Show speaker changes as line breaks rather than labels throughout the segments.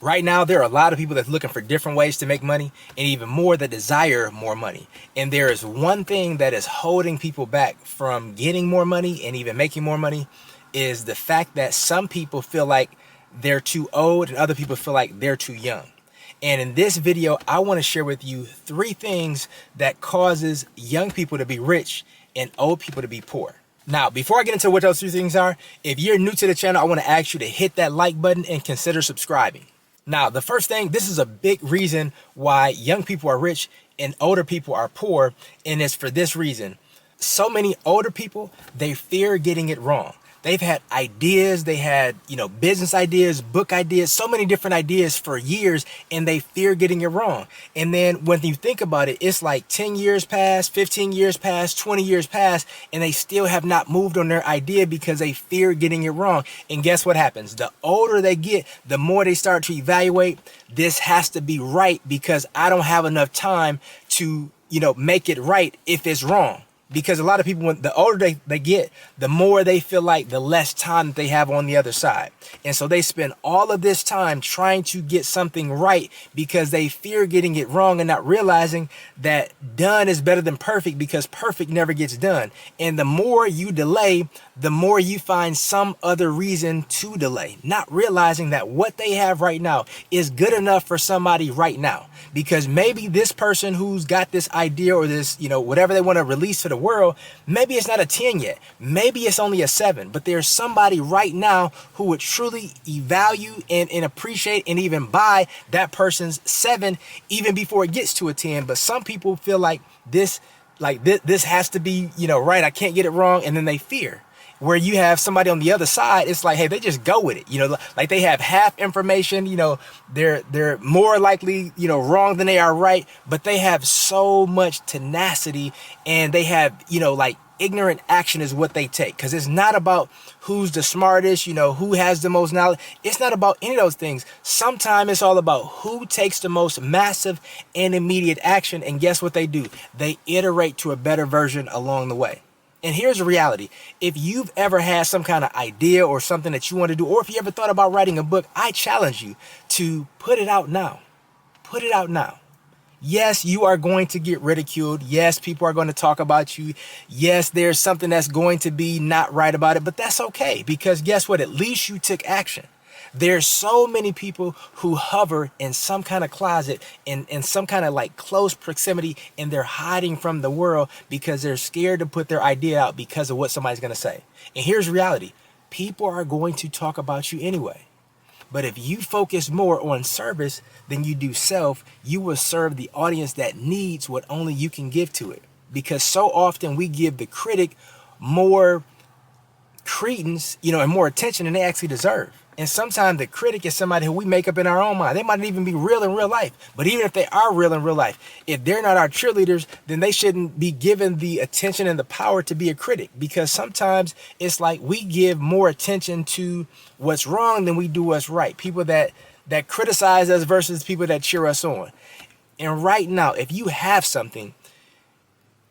Right now, there are a lot of people that's looking for different ways to make money, and even more that desire more money. And there is one thing that is holding people back from getting more money and even making more money, is the fact that some people feel like they're too old and other people feel like they're too young. And in this video, I want to share with you 3 things that causes young people to be rich and old people to be poor. Now, before I get into what those 3 things are, if you're new to the channel, I want to ask you to hit that like button and consider subscribing. Now, the first thing, this is a big reason why young people are rich and older people are poor, and it's for this reason. So many older people, they fear getting it wrong. They've had ideas, they had, business ideas, book ideas, so many different ideas for years, and they fear getting it wrong. And then when you think about it, it's like 10 years pass, 15 years pass, 20 years pass, and they still have not moved on their idea because they fear getting it wrong. And guess what happens? The older they get, the more they start to evaluate, this has to be right because I don't have enough time to, make it right if it's wrong. Because a lot of people, when the older they get, the more they feel like the less time that they have on the other side. And so they spend all of this time trying to get something right because they fear getting it wrong and not realizing that done is better than perfect because perfect never gets done. And the more you delay, the more you find some other reason to delay, not realizing that what they have right now is good enough for somebody right now. Because maybe this person who's got this idea or this, whatever they want to release to the world, maybe it's not a 10 yet. Maybe it's only a 7, but there's somebody right now who would truly value and appreciate and even buy that person's 7 even before it gets to a 10. But some people feel like this has to be, right. I can't get it wrong. And then they fear. Where you have somebody on the other side, it's like, hey, they just go with it. Like they have half information, they're more likely, wrong than they are right, but they have so much tenacity and they have, like ignorant action is what they take. Cause it's not about who's the smartest, who has the most knowledge. It's not about any of those things. Sometimes it's all about who takes the most massive and immediate action. And guess what they do? They iterate to a better version along the way. And here's the reality. If you've ever had some kind of idea or something that you want to do, or if you ever thought about writing a book, I challenge you to put it out now. Put it out now. Yes, you are going to get ridiculed. Yes, people are going to talk about you. Yes, there's something that's going to be not right about it, but that's okay because guess what? At least you took action. There's so many people who hover in some kind of closet in some kind of like close proximity, and they're hiding from the world because they're scared to put their idea out because of what somebody's going to say. And here's reality. People are going to talk about you anyway. But if you focus more on service than you do self, you will serve the audience that needs what only you can give to it. Because so often we give the critic more credence, and more attention than they actually deserve. And sometimes the critic is somebody who we make up in our own mind. They might not even be real in real life. But even if they are real in real life, if they're not our cheerleaders, then they shouldn't be given the attention and the power to be a critic. Because sometimes it's like we give more attention to what's wrong than we do what's right. People that criticize us versus people that cheer us on. And right now, if you have something,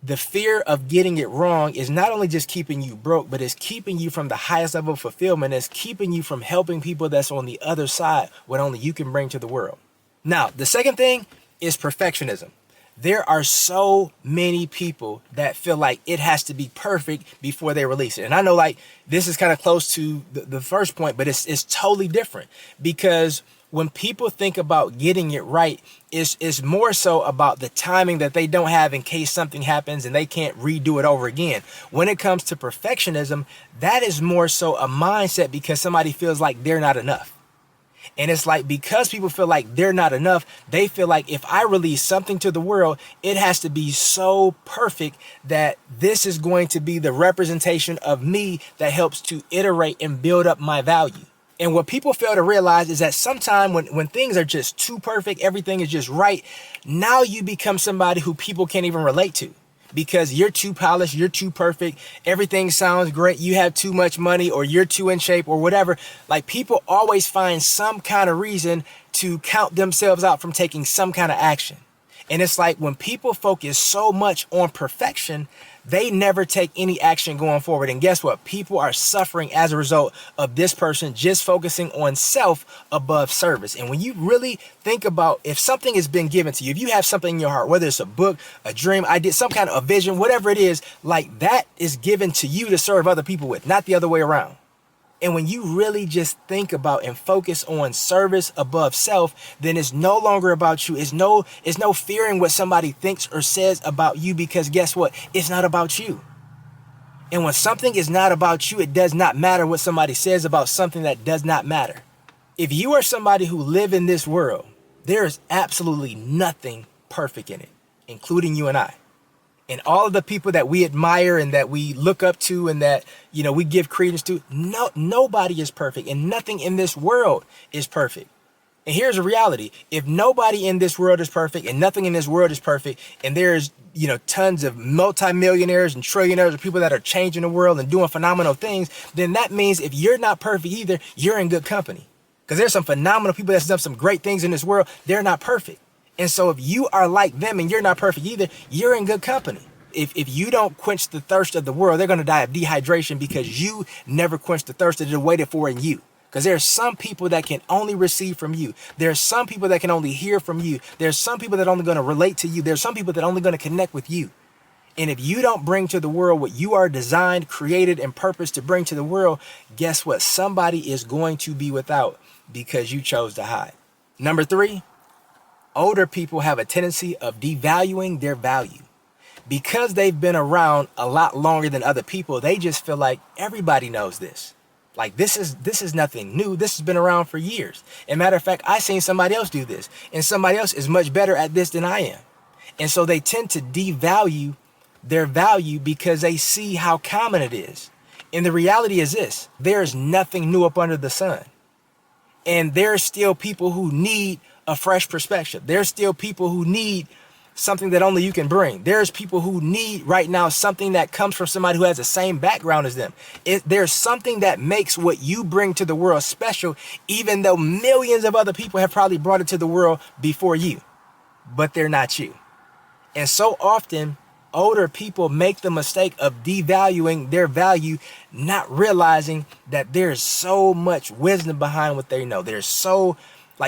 the fear of getting it wrong is not only just keeping you broke, but it's keeping you from the highest level of fulfillment. It's keeping you from helping people that's on the other side, what only you can bring to the world. Now, the second thing is perfectionism. There are so many people that feel like it has to be perfect before they release it. And I know like this is kind of close to the first point, but it's totally different because when people think about getting it right, it's more so about the timing that they don't have in case something happens and they can't redo it over again. When it comes to perfectionism, that is more so a mindset because somebody feels like they're not enough. And it's like because people feel like they're not enough, they feel like if I release something to the world, it has to be so perfect that this is going to be the representation of me that helps to iterate and build up my value. And what people fail to realize is that sometimes when things are just too perfect, everything is just right, now you become somebody who people can't even relate to. Because you're too polished, you're too perfect, everything sounds great, you have too much money, or you're too in shape, or whatever. Like people always find some kind of reason to count themselves out from taking some kind of action. And it's like when people focus so much on perfection, they never take any action going forward. And guess what? People are suffering as a result of this person just focusing on self above service. And when you really think about if something has been given to you, if you have something in your heart, whether it's a book, a dream, idea, some kind of a vision, whatever it is, like that is given to you to serve other people with, not the other way around. And when you really just think about and focus on service above self, then it's no longer about you. It's no fearing what somebody thinks or says about you, because guess what? It's not about you. And when something is not about you, it does not matter what somebody says about something that does not matter. If you are somebody who live in this world, there is absolutely nothing perfect in it, including you and I. And all of the people that we admire and that we look up to and that, we give credence to, nobody is perfect, and nothing in this world is perfect. And here's the reality. If nobody in this world is perfect and nothing in this world is perfect, and there's, tons of multimillionaires and trillionaires of people that are changing the world and doing phenomenal things, then that means if you're not perfect either, you're in good company. Because there's some phenomenal people that's done some great things in this world. They're not perfect. And so if you are like them and you're not perfect either, you're in good company. If you don't quench the thirst of the world, they're going to die of dehydration because you never quenched the thirst that they waited for in you. Because there are some people that can only receive from you. There are some people that can only hear from you. There's some people that are only going to relate to you. There's some people that are only going to connect with you. And if you don't bring to the world what you are designed, created, and purposed to bring to the world, guess what? Somebody is going to be without because you chose to hide. Number 3. Older people have a tendency of devaluing their value. Because they've been around a lot longer than other people, they just feel like everybody knows this. Like this is nothing new. This has been around for years. And matter of fact, I seen somebody else do this, and somebody else is much better at this than I am. And so they tend to devalue their value because they see how common it is. And the reality is this: there's nothing new up under the sun. And there's still people who need a fresh perspective. There's still people who need something that only you can bring. There's people who need right now something that comes from somebody who has the same background as them. There's something that makes what you bring to the world special, even though millions of other people have probably brought it to the world before you, but they're not you. And so often, older people make the mistake of devaluing their value, not realizing that there's so much wisdom behind what they know. There's so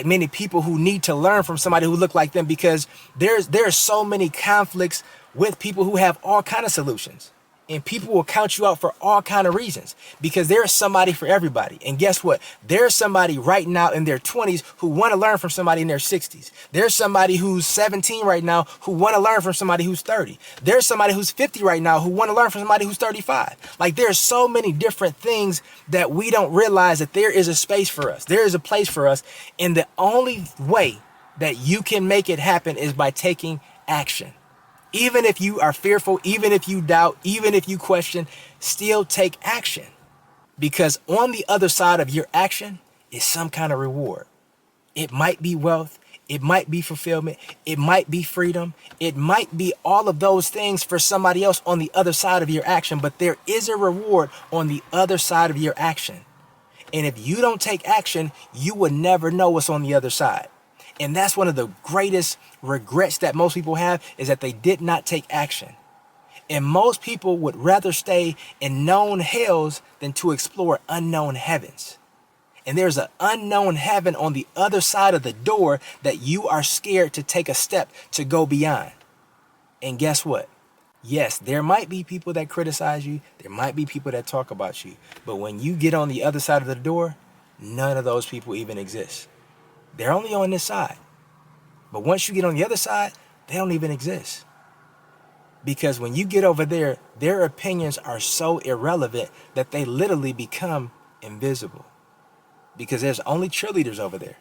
many people who need to learn from somebody who look like them, because there's so many conflicts with people who have all kind of solutions. And people will count you out for all kind of reasons, because there's somebody for everybody. And guess what? There's somebody right now in their 20s who want to learn from somebody in their 60s. There's somebody who's 17 right now who want to learn from somebody who's 30. There's somebody who's 50 right now who want to learn from somebody who's 35. Like, there's so many different things that we don't realize that there is a space for us. There is a place for us. And the only way that you can make it happen is by taking action. Even if you are fearful, even if you doubt, even if you question, still take action. Because on the other side of your action is some kind of reward. It might be wealth. It might be fulfillment. It might be freedom. It might be all of those things for somebody else on the other side of your action. But there is a reward on the other side of your action. And if you don't take action, you will never know what's on the other side. And that's one of the greatest regrets that most people have, is that they did not take action. And most people would rather stay in known hells than to explore unknown heavens. And there's an unknown heaven on the other side of the door that you are scared to take a step to go beyond. And guess what? Yes, there might be people that criticize you. There might be people that talk about you. But when you get on the other side of the door, none of those people even exist. They're only on this side. But once you get on the other side, they don't even exist. Because when you get over there, their opinions are so irrelevant that they literally become invisible. Because there's only cheerleaders over there.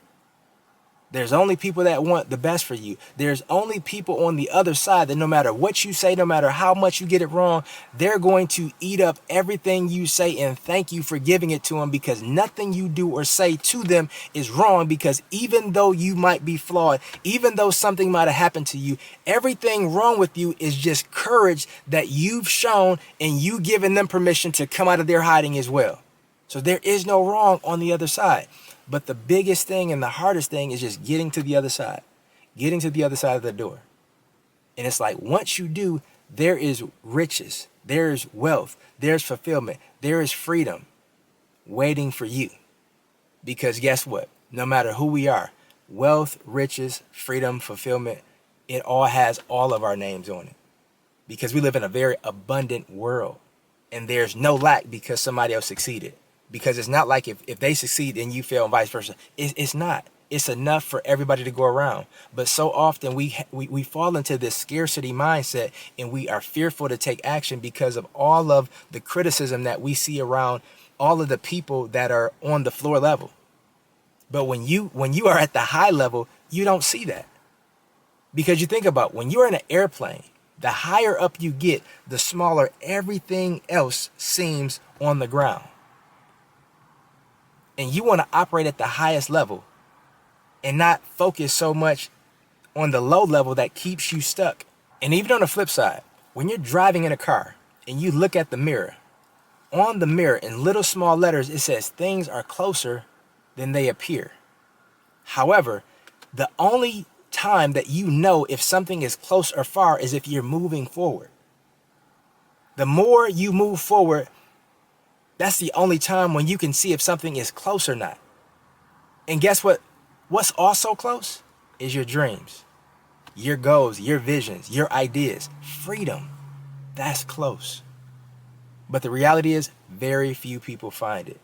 There's only people that want the best for you. There's only people on the other side that no matter what you say, no matter how much you get it wrong, they're going to eat up everything you say and thank you for giving it to them, because nothing you do or say to them is wrong. Because even though you might be flawed, even though something might have happened to you, everything wrong with you is just courage that you've shown, and you giving them permission to come out of their hiding as well. So there is no wrong on the other side. But the biggest thing and the hardest thing is just getting to the other side, getting to the other side of the door. And it's like, once you do, there is riches, there's wealth, there's fulfillment, there is freedom waiting for you. Because guess what? No matter who we are, wealth, riches, freedom, fulfillment, it all has all of our names on it. Because we live in a very abundant world. And there's no lack because somebody else succeeded. Because it's not like if they succeed and you fail and vice versa. It's not. It's enough for everybody to go around. But so often we fall into this scarcity mindset, and we are fearful to take action because of all of the criticism that we see around all of the people that are on the floor level. But when you are at the high level, you don't see that. Because you think about when you're in an airplane, the higher up you get, the smaller everything else seems on the ground. And you want to operate at the highest level and not focus so much on the low level that keeps you stuck. And even on the flip side, when you're driving in a car and you look at the mirror, on the mirror in little small letters, it says things are closer than they appear. However, the only time that you know if something is close or far is if you're moving forward. The more you move forward, that's the only time when you can see if something is close or not. And guess what? What's also close is your dreams, your goals, your visions, your ideas, freedom. That's close. But the reality is very few people find it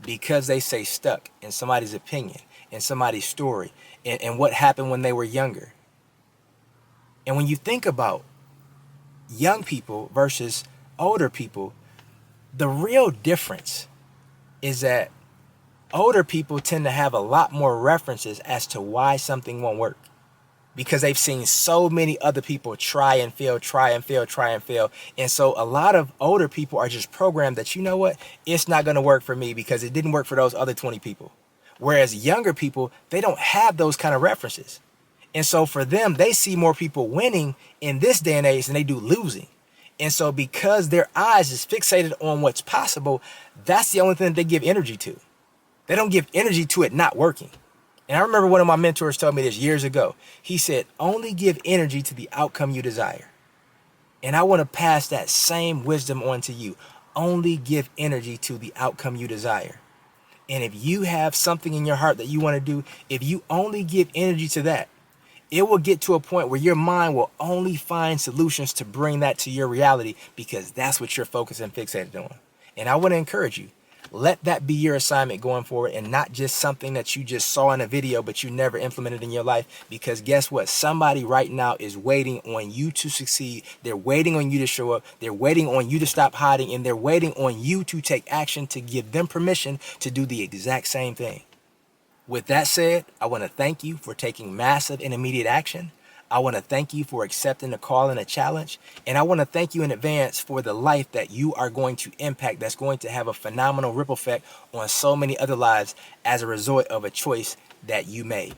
because they stay stuck in somebody's opinion, in somebody's story, and what happened when they were younger. And when you think about young people versus older people, the real difference is that older people tend to have a lot more references as to why something won't work, because they've seen so many other people try and fail, try and fail, try and fail. And so a lot of older people are just programmed that, you know what, it's not going to work for me because it didn't work for those other 20 people. Whereas younger people, they don't have those kind of references. And so for them, they see more people winning in this day and age than they do losing. And so because their eyes is fixated on what's possible, that's the only thing that they give energy to. They don't give energy to it not working. And I remember one of my mentors told me this years ago. He said, only give energy to the outcome you desire. And I want to pass that same wisdom on to you. Only give energy to the outcome you desire. And if you have something in your heart that you want to do, if you only give energy to that, it will get to a point where your mind will only find solutions to bring that to your reality, because that's what you're focused and fixated on. And I want to encourage you, let that be your assignment going forward, and not just something that you just saw in a video but you never implemented in your life. Because guess what? Somebody right now is waiting on you to succeed. They're waiting on you to show up. They're waiting on you to stop hiding, and they're waiting on you to take action to give them permission to do the exact same thing. With that said, I want to thank you for taking massive and immediate action. I want to thank you for accepting the call and a challenge. And I want to thank you in advance for the life that you are going to impact, that's going to have a phenomenal ripple effect on so many other lives as a result of a choice that you made.